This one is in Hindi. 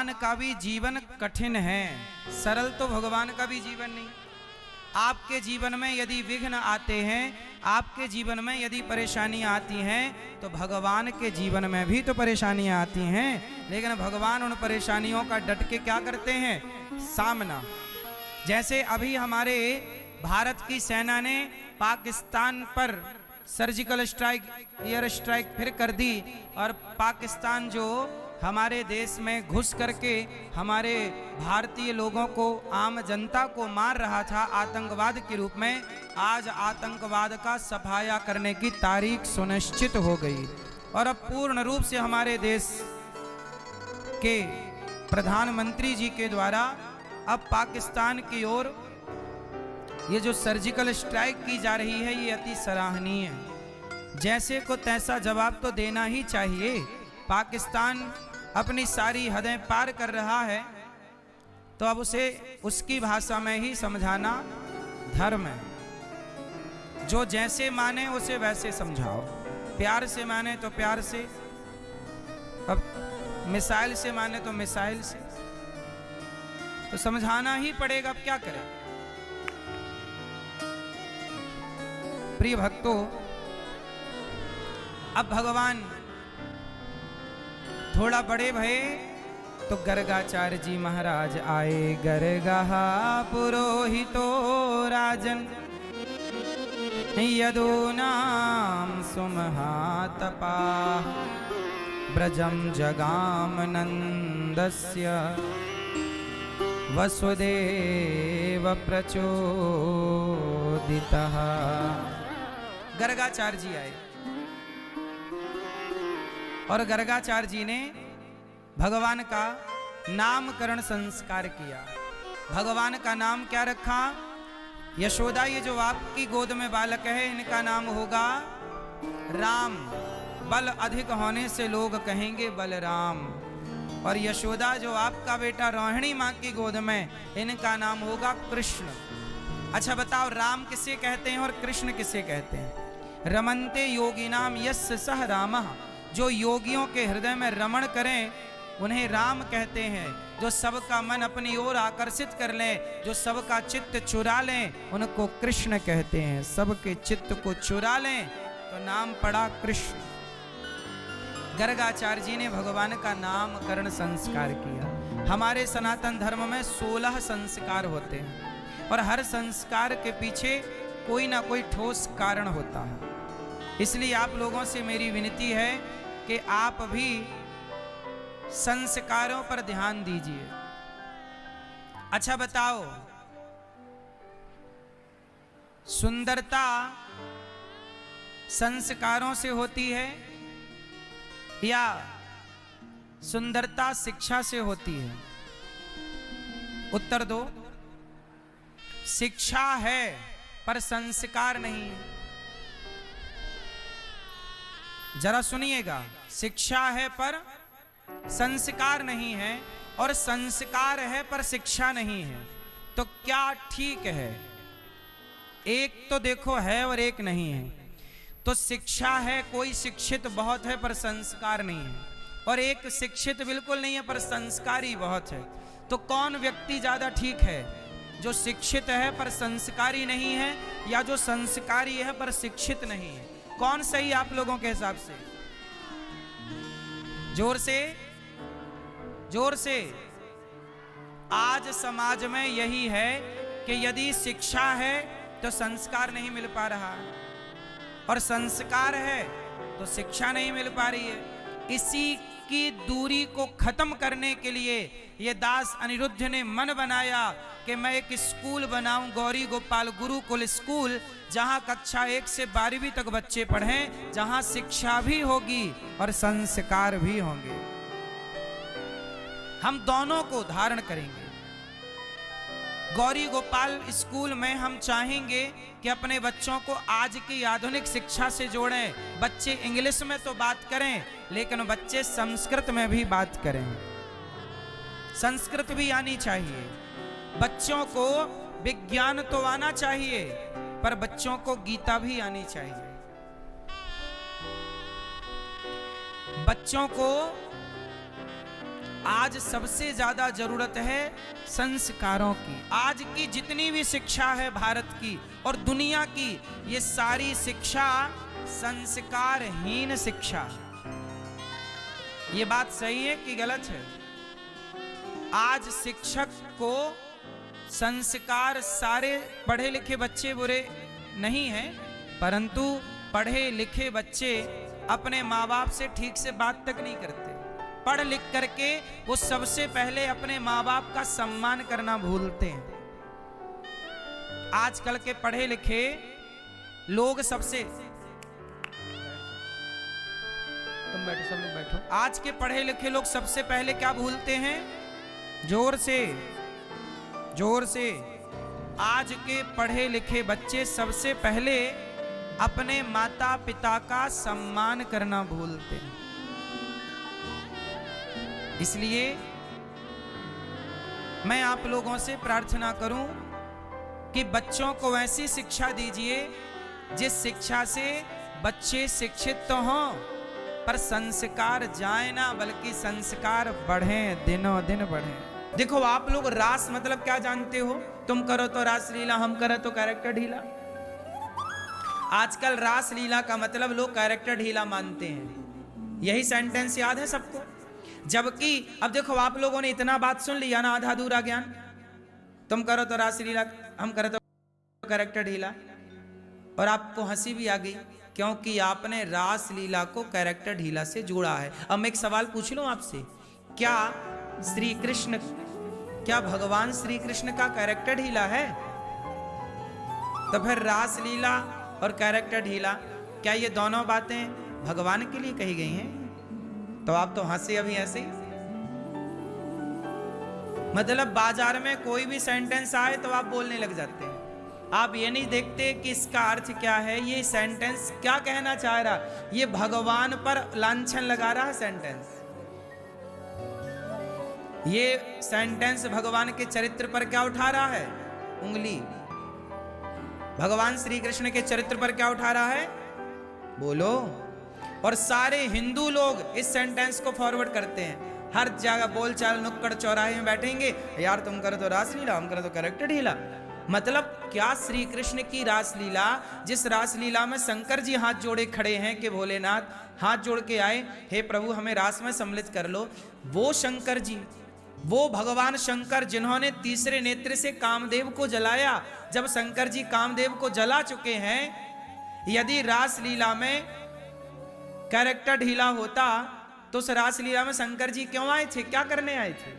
भगवान का भी जीवन कठिन है, सरल तो भगवान का भी जीवन नहीं। आपके जीवन में यदि विघ्न आते हैं, आपके जीवन में यदि परेशानियां आती हैं, तो भगवान के जीवन में भी तो परेशानियां आती हैं, लेकिन भगवान उन परेशानियों का डट के क्या करते हैं, सामना। जैसे अभी हमारे भारत की सेना ने पाकिस्तान पर सर्जिकल स्ट्राइक, एयर स्ट्राइक फिर कर दी, और पाकिस्तान जो हमारे देश में घुस करके हमारे भारतीय लोगों को, आम जनता को मार रहा था आतंकवाद के रूप में, आज आतंकवाद का सफाया करने की तारीख सुनिश्चित हो गई। और अब पूर्ण रूप से हमारे देश के प्रधानमंत्री जी के द्वारा अब पाकिस्तान की ओर ये जो सर्जिकल स्ट्राइक की जा रही है, ये अति सराहनीय है। जैसे को तैसा जवाब तो देना ही चाहिए। पाकिस्तान अपनी सारी हदें पार कर रहा है, तो अब उसे उसकी भाषा में ही समझाना धर्म है। जो जैसे माने उसे वैसे समझाओ, प्यार से माने तो प्यार से, अब मिसाइल से माने तो मिसाइल से, तो समझाना ही पड़ेगा। अब क्या करें। प्रिय भक्तों, अब भगवान थोड़ा बड़े भये तो गर्गाचार्य जी महाराज आए। गर्गा पुरोहितो राजन यदूनाम सुमहातपा ब्रजम जगाम नंदस्य वसुदेव प्रचोदितः। गर्गाचार्य जी आए और गर्गाचार्य जी ने भगवान का नामकरण संस्कार किया। भगवान का नाम क्या रखा? यशोदा, ये जो आपकी गोद में बालक है, इनका नाम होगा राम। बल अधिक होने से लोग कहेंगे बलराम। और यशोदा, जो आपका बेटा रोहिणी माँ की गोद में, इनका नाम होगा कृष्ण। अच्छा बताओ, राम किसे कहते हैं और कृष्ण किसे कहते हैं? रमन्ते योगिनाम यस्य सह रामः। जो योगियों के हृदय में रमण करें उन्हें राम कहते हैं। जो सबका मन अपनी ओर आकर्षित कर लें, जो सबका चित्त चुरा लें, उनको कृष्ण कहते हैं। सबके चित्त को चुरा लें तो नाम पड़ा कृष्ण। गर्गाचार्य जी ने भगवान का नामकरण संस्कार किया। हमारे सनातन धर्म में 16 संस्कार होते हैं और हर संस्कार के पीछे कोई ना कोई ठोस कारण होता है। इसलिए आप लोगों से मेरी विनती है कि आप भी संस्कारों पर ध्यान दीजिए। अच्छा बताओ, सुंदरता संस्कारों से होती है या सुंदरता शिक्षा से होती है? उत्तर दो। शिक्षा है पर संस्कार नहीं है। जरा सुनिएगा, शिक्षा है पर संस्कार नहीं है, और संस्कार है पर शिक्षा नहीं है, तो क्या ठीक है? एक तो देखो है और एक नहीं है। तो शिक्षा है, कोई शिक्षित बहुत है पर संस्कार नहीं है, और एक शिक्षित बिल्कुल नहीं है पर संस्कारी बहुत है। तो कौन व्यक्ति ज्यादा ठीक है? जो शिक्षित है पर संस्कारी नहीं है, या जो संस्कारी है पर शिक्षित नहीं है? कौन सही आप लोगों के हिसाब से? जोर से, जोर से। आज समाज में यही है कि यदि शिक्षा है तो संस्कार नहीं मिल पा रहा, और संस्कार है तो शिक्षा नहीं मिल पा रही है। इसी की दूरी को खत्म करने के लिए ये दास अनिरुद्ध ने मन बनाया कि मैं एक स्कूल बनाऊं, गौरी गोपाल गुरुकुल स्कूल, जहां कक्षा 1 से 12वीं तक बच्चे पढ़ें, जहां शिक्षा भी होगी और संस्कार भी होंगे। हम दोनों को धारण करेंगे। गौरी गोपाल स्कूल में हम चाहेंगे कि अपने बच्चों को आज की आधुनिक शिक्षा से जोड़ें। बच्चे इंग्लिश में तो बात करें, लेकिन बच्चे संस्कृत में भी बात करें। संस्कृत भी आनी चाहिए। बच्चों को विज्ञान तो आना चाहिए, पर बच्चों को गीता भी आनी चाहिए। बच्चों को आज सबसे ज्यादा जरूरत है संस्कारों की। आज की जितनी भी शिक्षा है भारत की और दुनिया की, ये सारी शिक्षा संस्कारहीन शिक्षा। ये बात सही है कि गलत है? आज शिक्षक को संस्कार, सारे पढ़े लिखे बच्चे बुरे नहीं हैं, परंतु पढ़े लिखे बच्चे अपने माँ बाप से ठीक से बात तक नहीं करते। पढ़ लिख करके वो सबसे पहले अपने माँ बाप का सम्मान करना भूलते हैं। आजकल के पढ़े लिखे लोग सबसे, तुम बैठो, सब लोग बैठो। आज के पढ़े लिखे लोग सबसे पहले क्या भूलते हैं? जोर से, जोर से। आज के पढ़े लिखे बच्चे सबसे पहले अपने माता पिता का सम्मान करना भूलते हैं। इसलिए मैं आप लोगों से प्रार्थना करूं कि बच्चों को ऐसी शिक्षा दीजिए जिस शिक्षा से बच्चे शिक्षित तो हों, पर संस्कार जाए ना, बल्कि संस्कार बढ़ें, दिनों दिन बढ़ें। देखो, आप लोग रास मतलब क्या जानते हो? तुम करो तो रास लीला, हम करो तो कैरेक्टर ढीला। आजकल रास लीला का मतलब लोग कैरेक्टर ढीला मानते हैं। यही सेंटेंस याद है सबको? जबकि अब देखो, आप लोगों ने इतना बात सुन लिया ना, आधा अधूरा ज्ञान। तुम करो तो रास लीला, हम करो तो कैरेक्टर ढीला, और आपको हंसी भी आ गई क्योंकि आपने रास लीला को कैरेक्टर ढीला से जोड़ा है। अब मैं एक सवाल पूछ लूं आपसे, क्या श्री कृष्ण, क्या भगवान श्री कृष्ण का कैरेक्टर ढीला है? तो फिर रास लीला और कैरेक्टर ढीला, क्या ये दोनों बातें भगवान के लिए कही गई हैं? तो आप तो हंसे अभी ऐसे ही। मतलब बाजार में कोई भी सेंटेंस आए तो आप बोलने लग जाते हैं। आप ये नहीं देखते कि इसका अर्थ क्या है, ये सेंटेंस क्या कहना चाह रहा। ये भगवान पर लांछन लगा रहा है सेंटेंस। ये सेंटेंस भगवान के चरित्र पर क्या उठा रहा है? उंगली। भगवान श्री कृष्ण के चरित्र पर क्या उठा रहा है? बोलो। और सारे हिंदू लोग इस सेंटेंस को फॉरवर्ड करते हैं। हर जगह बोलचाल, नुक्कड़ चौराहे में बैठेंगे, यार तुम करो तो रासलीला, हम करो तो कैरेक्टर ढीला। मतलब क्या श्री कृष्ण की रासलीला, जिस रासलीला में शंकर जी हाथ जोड़े खड़े हैं कि भोलेनाथ हाथ जोड़ के आए, हे प्रभु हमें रास में सम्मिलित कर लो, वो शंकर जी, वो भगवान शंकर जिन्होंने तीसरे नेत्र से कामदेव को जलाया, जब शंकर जी कामदेव को जला चुके हैं, यदि रासलीला में कैरेक्टर ढीला होता तो उस रासलीला में शंकर जी क्यों आए थे? क्या करने आए थे?